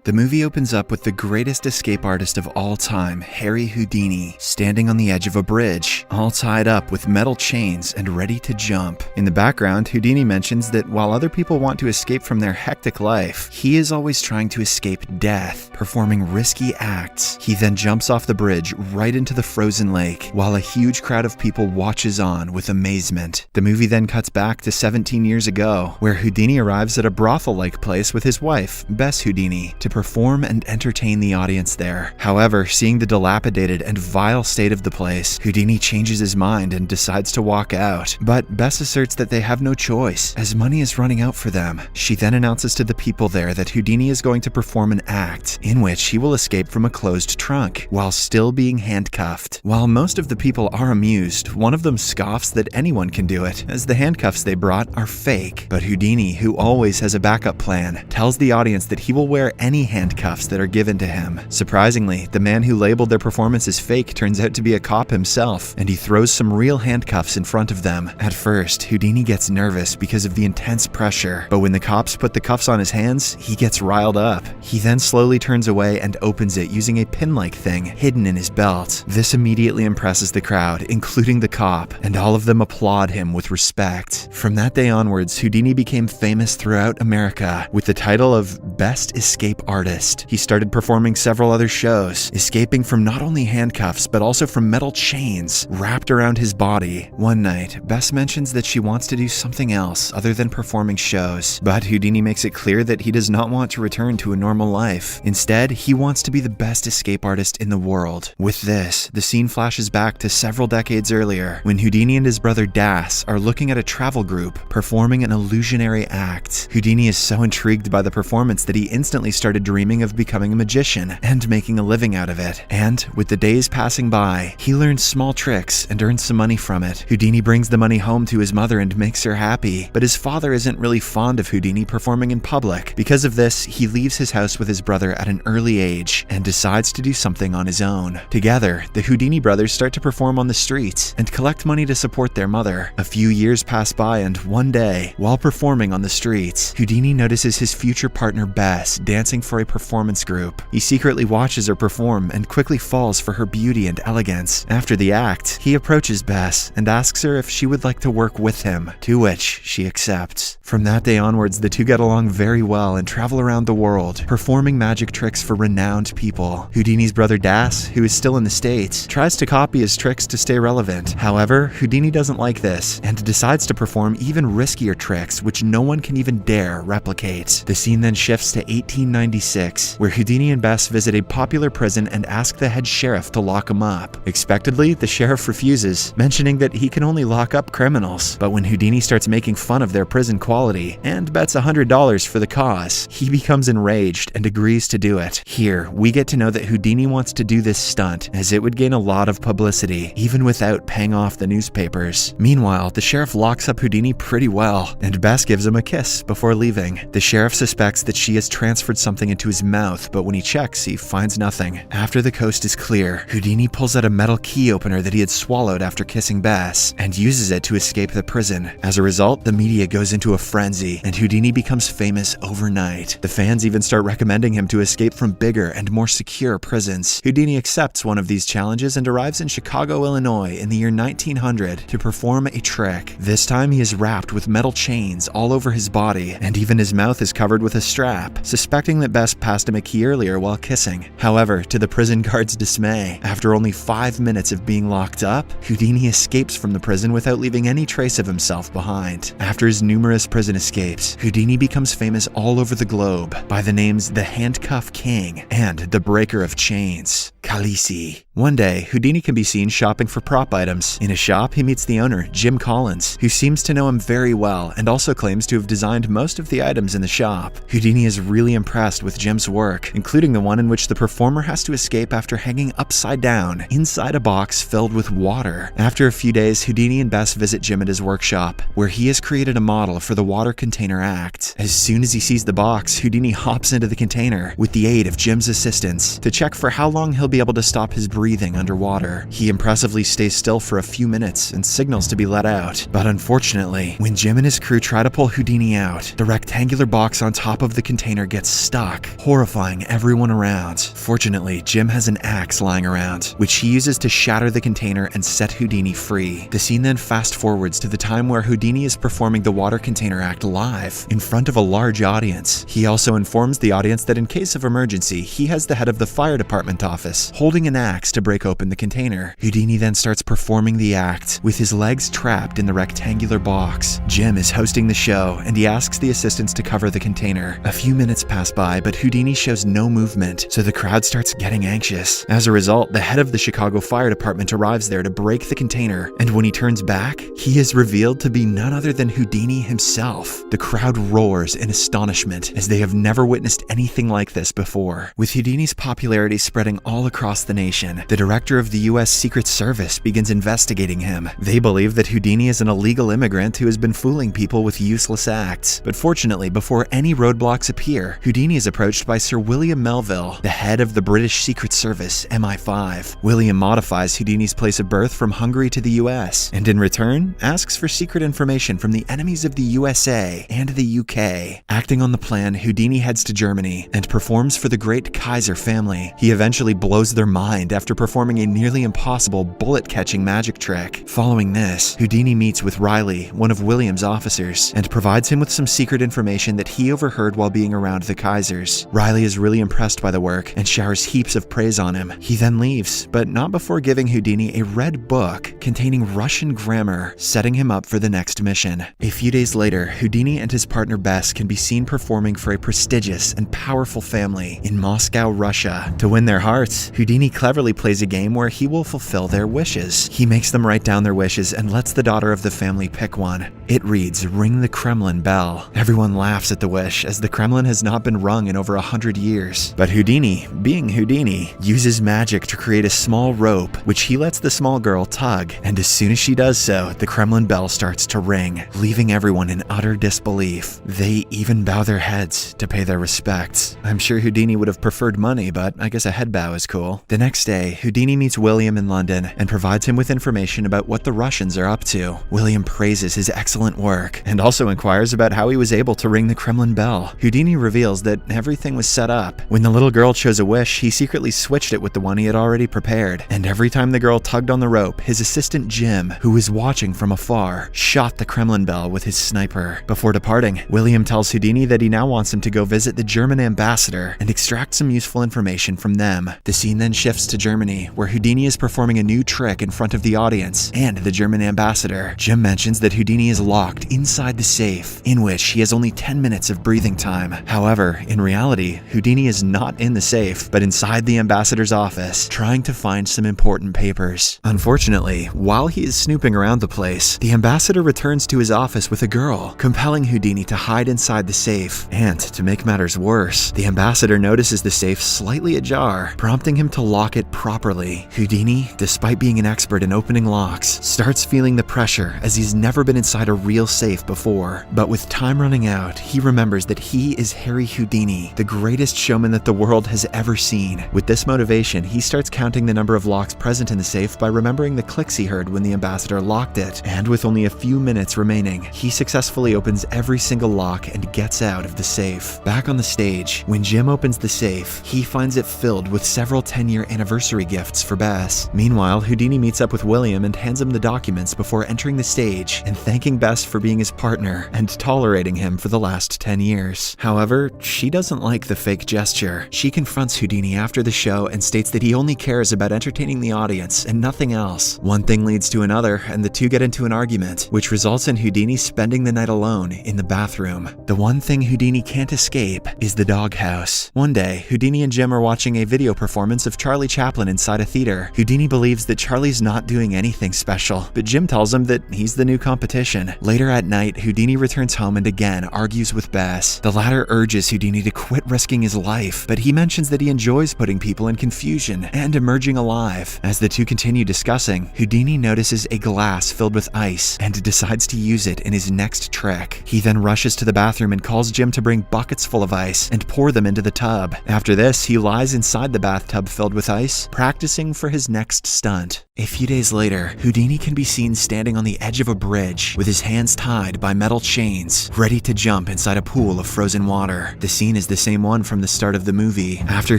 The movie opens up with the greatest escape artist of all time, Harry Houdini, standing on the edge of a bridge, all tied up with metal chains and ready to jump. In the background, Houdini mentions that while other people want to escape from their hectic life, he is always trying to escape death, performing risky acts. He then jumps off the bridge right into the frozen lake, while a huge crowd of people watches on with amazement. The movie then cuts back to 17 years ago, where Houdini arrives at a brothel-like place with his wife, Bess Houdini, to perform and entertain the audience there. However, seeing the dilapidated and vile state of the place, Houdini changes his mind and decides to walk out. But Bess asserts that they have no choice, as money is running out for them. She then announces to the people there that Houdini is going to perform an act in which he will escape from a closed trunk while still being handcuffed. While most of the people are amused, one of them scoffs that anyone can do it, as the handcuffs they brought are fake. But Houdini, who always has a backup plan, tells the audience that he will wear any handcuffs that are given to him. Surprisingly, the man who labeled their performance as fake turns out to be a cop himself, and he throws some real handcuffs in front of them. At first, Houdini gets nervous because of the intense pressure, but when the cops put the cuffs on his hands, he gets riled up. He then slowly turns away and opens it using a pin-like thing hidden in his belt. This immediately impresses the crowd, including the cop, and all of them applaud him with respect. From that day onwards, Houdini became famous throughout America with the title of Best Escape Artist. He started performing several other shows, escaping from not only handcuffs but also from metal chains wrapped around his body. One night, Bess mentions that she wants to do something else other than performing shows, but Houdini makes it clear that he does not want to return to a normal life. Instead, he wants to be the best escape artist in the world. With this, the scene flashes back to several decades earlier, when Houdini and his brother Das are looking at a travel group performing an illusionary act. Houdini is so intrigued by the performance that he instantly started dreaming of becoming a magician and making a living out of it. And with the days passing by, he learns small tricks and earns some money from it. Houdini brings the money home to his mother and makes her happy, but his father isn't really fond of Houdini performing in public. Because of this, he leaves his house with his brother at an early age and decides to do something on his own. Together, the Houdini brothers start to perform on the streets and collect money to support their mother. A few years pass by, and one day, while performing on the streets, Houdini notices his future partner Bess dancing for a performance group. He secretly watches her perform and quickly falls for her beauty and elegance. After the act, he approaches Bess and asks her if she would like to work with him, to which she accepts. From that day onwards, the two get along very well and travel around the world, performing magic tricks for renowned people. Houdini's brother Das, who is still in the States, tries to copy his tricks to stay relevant. However, Houdini doesn't like this and decides to perform even riskier tricks which no one can even dare replicate. The scene then shifts to 1896, where Houdini and Bess visit a popular prison and ask the head sheriff to lock him up. Expectedly, the sheriff refuses, mentioning that he can only lock up criminals. But when Houdini starts making fun of their prison quality and bets $100 for the cause, he becomes enraged and agrees to do it. Here, we get to know that Houdini wants to do this stunt, as it would gain a lot of publicity, even without paying off the newspapers. Meanwhile, the sheriff locks up Houdini pretty well, and Bess gives him a kiss before leaving. The sheriff suspects that she has transferred something into his mouth, but when he checks, he finds nothing. After the coast is clear, Houdini pulls out a metal key opener that he had swallowed after kissing Bess, and uses it to escape the prison. As a result, the media goes into a frenzy, and Houdini becomes famous overnight. The fans even start recommending him to escape from bigger and more secure prisons. Houdini accepts one of these challenges and arrives in Chicago, Illinois in the year 1900 to perform a trick. This time he is wrapped with metal chains all over his body, and even his mouth is covered with a strap, suspecting that Bess passed him a key earlier while kissing. However, to the prison guard's dismay, after only 5 minutes of being locked up, Houdini escapes from the prison without leaving any trace of himself behind. After his numerous prison escapes, Houdini becomes famous all over the globe by the names the Handcuff King and the Breaker of Chains, Khaleesi. One day, Houdini can be seen shopping for prop items. In a shop, he meets the owner, Jim Collins, who seems to know him very well and also claims to have designed most of the items in the shop. Houdini is really impressed with Jim's work, including the one in which the performer has to escape after hanging upside down inside a box filled with water. After a few days, Houdini and Bess visit Jim at his workshop, where he has created a model for the water container act. As soon as he sees the box, Houdini hops into the container with the aid of Jim's assistants to check for how long he'll be able to stop his breathing breathing underwater. He impressively stays still for a few minutes and signals to be let out. But unfortunately, when Jim and his crew try to pull Houdini out, the rectangular box on top of the container gets stuck, horrifying everyone around. Fortunately, Jim has an axe lying around, which he uses to shatter the container and set Houdini free. The scene then fast forwards to the time where Houdini is performing the water container act live in front of a large audience. He also informs the audience that in case of emergency, he has the head of the fire department office holding an axe to break open the container. Houdini then starts performing the act with his legs trapped in the rectangular box. Jim is hosting the show and he asks the assistants to cover the container. A few minutes pass by, but Houdini shows no movement, so the crowd starts getting anxious. As a result, the head of the Chicago Fire Department arrives there to break the container, and when he turns back, he is revealed to be none other than Houdini himself. The crowd roars in astonishment as they have never witnessed anything like this before. With Houdini's popularity spreading all across the nation, the director of the U.S. Secret Service begins investigating him. They believe that Houdini is an illegal immigrant who has been fooling people with useless acts. But fortunately, before any roadblocks appear, Houdini is approached by Sir William Melville, the head of the British Secret Service, MI5. William modifies Houdini's place of birth from Hungary to the US, and in return, asks for secret information from the enemies of the USA and the UK. Acting on the plan, Houdini heads to Germany and performs for the great Kaiser family. He eventually blows their mind after performing a nearly impossible bullet-catching magic trick. Following this, Houdini meets with Riley, one of William's officers, and provides him with some secret information that he overheard while being around the Kaisers. Riley is really impressed by the work and showers heaps of praise on him. He then leaves, but not before giving Houdini a red book containing Russian grammar, setting him up for the next mission. A few days later, Houdini and his partner Bess can be seen performing for a prestigious and powerful family in Moscow, Russia. To win their hearts, Houdini cleverly plays a game where he will fulfill their wishes. He makes them write down their wishes and lets the daughter of the family pick one. It reads, "Ring the Kremlin bell." Everyone laughs at the wish, as the Kremlin has not been rung in over 100 years. But Houdini, being Houdini, uses magic to create a small rope, which he lets the small girl tug, and as soon as she does so, the Kremlin bell starts to ring, leaving everyone in utter disbelief. They even bow their heads to pay their respects. I'm sure Houdini would have preferred money, but I guess a head bow is cool. The next day, Houdini meets William in London and provides him with information about what the Russians are up to. William praises his excellent work and also inquires about how he was able to ring the Kremlin bell. Houdini reveals that everything was set up. When the little girl chose a wish, he secretly switched it with the one he had already prepared, and every time the girl tugged on the rope, his assistant Jim, who was watching from afar, shot the Kremlin bell with his sniper. Before departing, William tells Houdini that he now wants him to go visit the German ambassador and extract some useful information from them. The scene then shifts to Germany, where Houdini is performing a new trick in front of the audience and the German ambassador. Jim mentions that Houdini is locked inside the safe, in which he has only 10 minutes of breathing time. However, in reality, Houdini is not in the safe, but inside the ambassador's office, trying to find some important papers. Unfortunately, while he is snooping around the place, the ambassador returns to his office with a girl, compelling Houdini to hide inside the safe. And to make matters worse, the ambassador notices the safe slightly ajar, prompting him to lock it properly. Houdini, despite being an expert in opening locks, starts feeling the pressure as he's never been inside a real safe before. But with time running out, he remembers that he is Harry Houdini, the greatest showman that the world has ever seen. With this motivation, he starts counting the number of locks present in the safe by remembering the clicks he heard when the ambassador locked it. And with only a few minutes remaining, he successfully opens every single lock and gets out of the safe. Back on the stage, when Jim opens the safe, he finds it filled with several 10-year anniversary gifts for Bess. Meanwhile, Houdini meets up with William and hands him the documents before entering the stage and thanking Bess for being his partner and tolerating him for the last 10 years. However, she doesn't like the fake gesture. She confronts Houdini after the show and states that he only cares about entertaining the audience and nothing else. One thing leads to another, and the two get into an argument, which results in Houdini spending the night alone in the bathroom. The one thing Houdini can't escape is the doghouse. One day, Houdini and Jim are watching a video performance of Charlie Chaplin inside a theater. Houdini believes that Charlie's not doing anything special, but Jim tells him that he's the new competition. again. Later at night, Houdini returns home and again argues with Bess. The latter urges Houdini to quit risking his life, but he mentions that he enjoys putting people in confusion and emerging alive. As the two continue discussing, Houdini notices a glass filled with ice and decides to use it in his next trick. He then rushes to the bathroom and calls Jim to bring buckets full of ice and pour them into the tub. After this, he lies inside the bathtub filled with ice, practicing for his next stunt. A few days later, Houdini can be seen standing on the edge of a bridge with his hands tied by metal chains, ready to jump inside a pool of frozen water. The scene is the same one from the start of the movie. After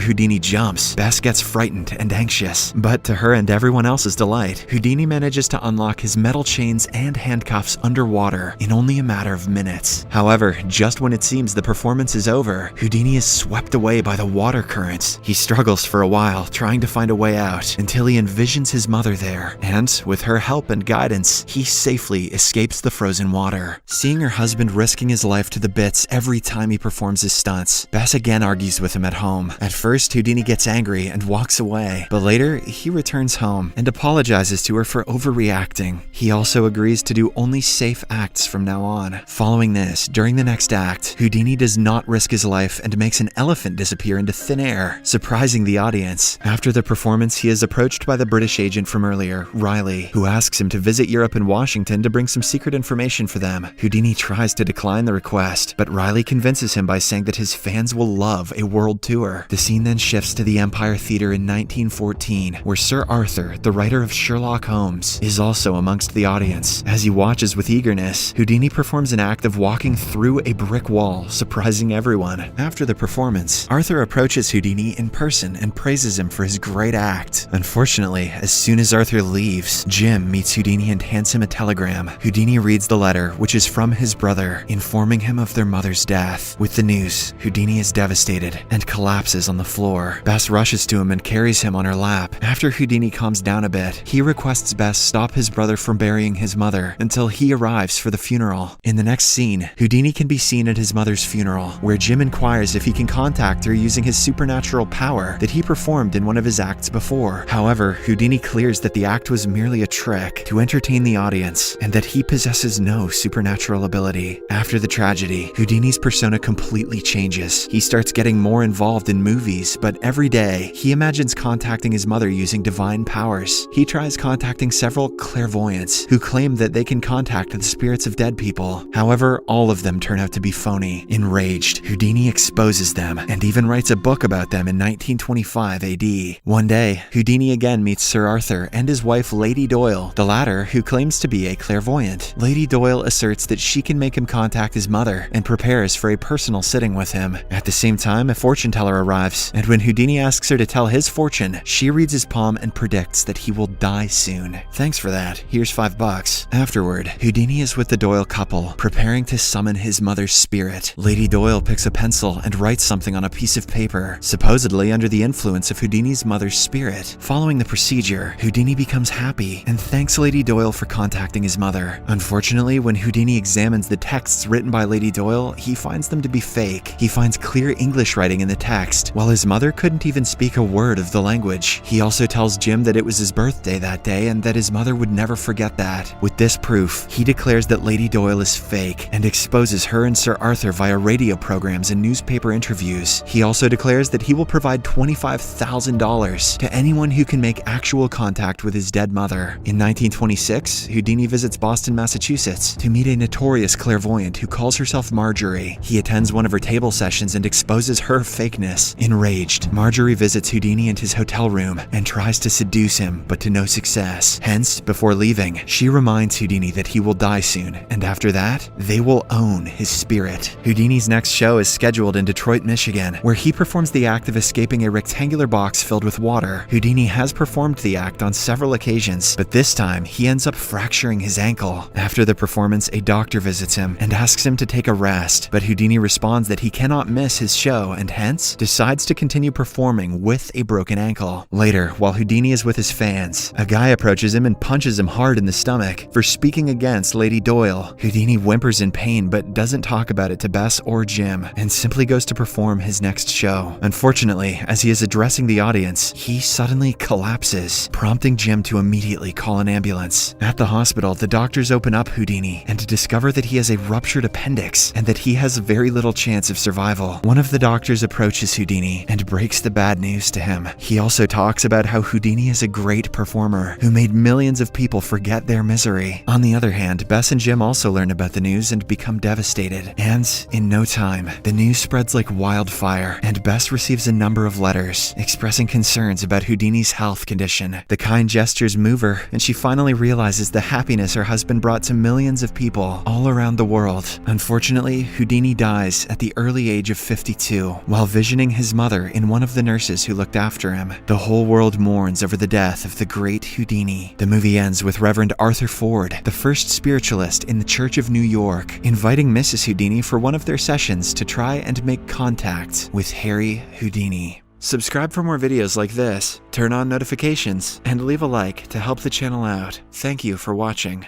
Houdini jumps, Bess gets frightened and anxious, but to her and everyone else's delight, Houdini manages to unlock his metal chains and handcuffs underwater in only a matter of minutes. However, just when it seems the performance is over, Houdini is swept away by the water currents. He struggles for a while, trying to find a way out, until he envisions his mother there, and with her help and guidance, he safely escapes the frozen water. Seeing her husband risking his life to the bits every time he performs his stunts, Bess again argues with him at home. At first, Houdini gets angry and walks away, but later, he returns home and apologizes to her for overreacting. He also agrees to do only safe acts from now on. Following this, during the next act, Houdini does not risk his life and makes an elephant disappear into thin air, surprising the audience. After the performance, he is approached by the British agent from earlier, Riley, who asks him to visit Europe and Washington to bring some secret information for them. Houdini tries to decline the request, but Riley convinces him by saying that his fans will love a world tour. The scene then shifts to the Empire Theatre in 1914, where Sir Arthur, the writer of Sherlock Holmes, is also amongst the audience. As he watches with eagerness, Houdini performs an act of walking through a brick wall, surprising everyone. After the performance, Arthur approaches Houdini in person and praises him for his great act. Unfortunately, as soon as Arthur leaves, Jim meets Houdini and hands him a telegram. Houdini reads the letter, which is from his brother, informing him of their mother's death. With the news, Houdini is devastated and collapses on the floor. Bess rushes to him and carries him on her lap. After Houdini calms down a bit, he requests Bess stop his brother from burying his mother until he arrives for the funeral. In the next scene, Houdini can be seen at his mother's funeral, where Jim inquires if he can contact her using his supernatural power that he performed in one of his acts before. However, Houdini clears that the act was merely a trick to entertain the audience and that he possesses no supernatural ability. After the tragedy, Houdini's persona completely changes. He starts getting more involved in movies, but every day, he imagines contacting his mother using divine powers. He tries contacting several clairvoyants who claim that they can contact the spirits of dead people. However, all of them turn out to be phony. Enraged, Houdini exposes them and even writes a book about them in 1925 AD. One day, Houdini again meets Sir Arthur and his wife Lady Doyle, the latter who claims to be a clairvoyant. Lady Doyle asserts that she can make him contact his mother and prepares for a personal sitting with him. At the same time, a fortune teller arrives, and when Houdini asks her to tell his fortune, she reads his palm and predicts that he will die soon. Thanks for that. Here's $5. Afterward, Houdini is with the Doyle couple, preparing to summon his mother's spirit. Lady Doyle picks a pencil and writes something on a piece of paper, supposedly under the influence of Houdini's mother's spirit. Following the procedure, Houdini becomes happy and thanks Lady Doyle for contacting his mother. Unfortunately, when Houdini examines the texts written by Lady Doyle, he finds them to be fake. He finds clear English writing in the text, while his mother couldn't even speak a word of the language. He also tells Jim that it was his birthday that day and that his mother would never forget that. With this proof, he declares that Lady Doyle is fake and exposes her and Sir Arthur via radio programs and newspaper interviews. He also declares that he will provide $25,000 to anyone who can make actual contact with his dead mother. In 1926, Houdini visits Boston, Massachusetts to meet a notorious clairvoyant who calls herself Marjorie. He attends one of her table sessions and exposes her fakeness. Enraged, Marjorie visits Houdini in his hotel room and tries to seduce him, but to no success. Hence, before leaving, she reminds Houdini that he will die soon, and after that, they will own his spirit. Houdini's next show is scheduled in Detroit, Michigan, where he performs the act of escaping a rectangular box filled with water. Houdini has performed the act on several occasions, but this time, he ends up fracturing his ankle. After the performance, a doctor visits him and asks him to take a rest, but Houdini responds that he cannot miss his show and hence decides to continue performing with a broken ankle. Later, while Houdini is with his fans, a guy approaches him and punches him hard in the stomach for speaking against Lady Doyle. Houdini whimpers in pain but doesn't talk about it to Bess or Jim and simply goes to perform his next show. Unfortunately, as he is addressing the audience, he suddenly collapses, prompting prompting Jim to immediately call an ambulance. At the hospital, the doctors open up Houdini and discover that he has a ruptured appendix and that he has very little chance of survival. One of the doctors approaches Houdini and breaks the bad news to him. He also talks about how Houdini is a great performer who made millions of people forget their misery. On the other hand, Bess and Jim also learn about the news and become devastated. And in no time, the news spreads like wildfire, and Bess receives a number of letters expressing concerns about Houdini's health condition. The kind gestures move her, and she finally realizes the happiness her husband brought to millions of people all around the world. Unfortunately, Houdini dies at the early age of 52 while visioning his mother in one of the nurses who looked after him. The whole world mourns over the death of the great Houdini. The movie ends with Reverend Arthur Ford, the first spiritualist in the Church of New York, inviting Mrs. Houdini for one of their sessions to try and make contact with Harry Houdini. Subscribe for more videos like this, turn on notifications, and leave a like to help the channel out. Thank you for watching.